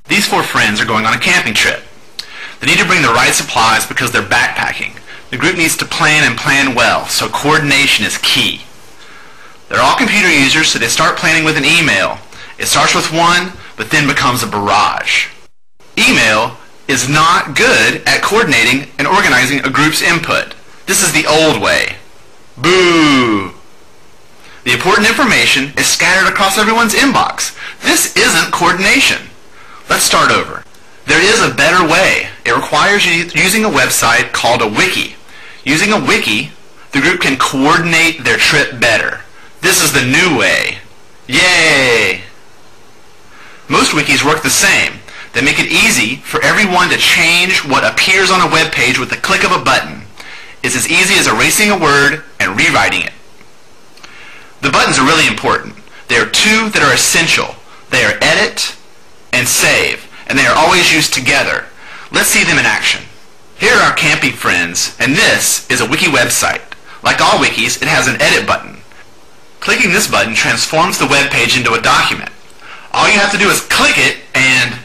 These four friends are going on a camping trip. They need to bring the right supplies because they're backpacking. The group needs to plan and plan well, so coordination is key. They're all computer users, so they start planning with an email. It starts with one, but then becomes a barrage. Email is not good at coordinating and organizing a group's input. This is the old way. Boo! The important information is scattered across everyone's inbox. This isn't coordination. Let's start over. There is a better way. It requires using a website called a wiki. Using a wiki, the group can coordinate their trip better. This is the new way. Yay! Most wikis work the same. They make it easy for everyone to change what appears on a web page with the click of a button. It's as easy as erasing a word and rewriting it. The buttons are really important. There are two that are essential. They are edit and save, and they are always used together. Let's see them in action. Here are our camping friends, and this is a wiki website. Like all wikis, it has an edit button. Clicking this button transforms the web page into a document. All you have to do is click it, and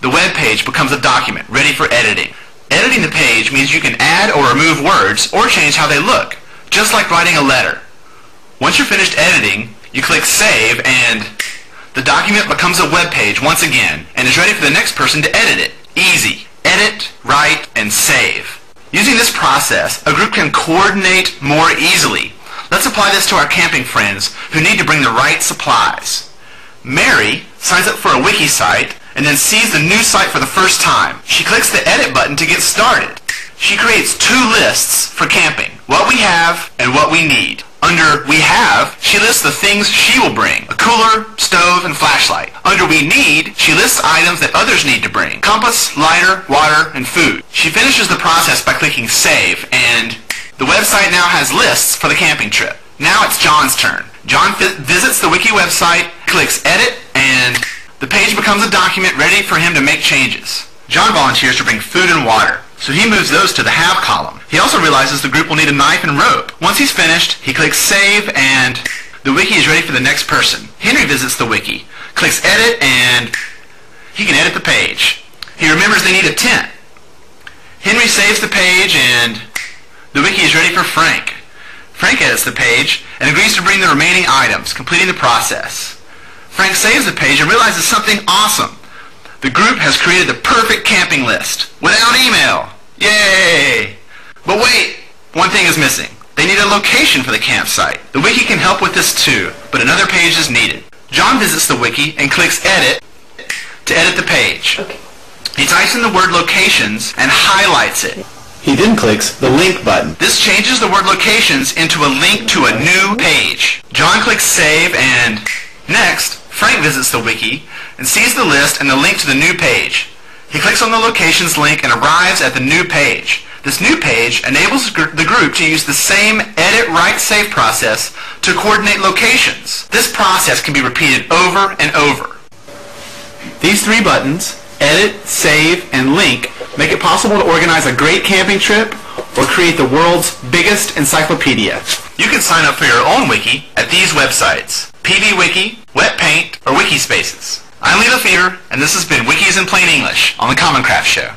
the web page becomes a document ready for editing. Editing the page means you can add or remove words or change how they look, just like writing a letter. Once you're finished editing, you click Save, and the document becomes a web page once again and is ready for the next person to edit it. Easy. Edit, write, and save. Using this process, a group can coordinate more easily. Let's apply this to our camping friends who need to bring the right supplies. Mary signs up for a wiki site and then sees the new site for the first time. She clicks the edit button to get started. She creates two lists for camping, what we have and what we need. Under We Have, she lists the things she will bring, a cooler, stove, and flashlight. Under We Need, she lists items that others need to bring, compass, lighter, water, and food. She finishes the process by clicking Save, and the website now has lists for the camping trip. Now it's John's turn. John visits the wiki website, clicks Edit, and the page becomes a document ready for him to make changes. John volunteers to bring food and water, so he moves those to the Have column. He also realizes the group will need a knife and rope. Once he's finished, he clicks Save, and the wiki is ready for the next person. Henry visits the wiki, clicks Edit, and he can edit the page. He remembers they need a tent. Henry saves the page, and the wiki is ready for Frank. Frank edits the page and agrees to bring the remaining items, completing the process. Frank saves the page and realizes something awesome. The group has created the perfect camping list without email. Yay! But wait, one thing is missing. They need a location for the campsite. The wiki can help with this too, but another page is needed. John visits the wiki and clicks Edit to edit the page. Okay. He types in the word locations and highlights it. He then clicks the link button. This changes the word locations into a link to a new page. John clicks Save, and next, Frank visits the wiki and sees the list and the link to the new page. He clicks on the locations link and arrives at the new page. This new page enables the group to use the same edit, write, save process to coordinate locations. This process can be repeated over and over. These three buttons, Edit, Save, and Link, make it possible to organize a great camping trip or create the world's biggest encyclopedia. You can sign up for your own wiki at these websites: PVWiki, WetPaint, or Wikispaces. I'm Leo Fever, and this has been Wikis in Plain English on the Common Craft Show.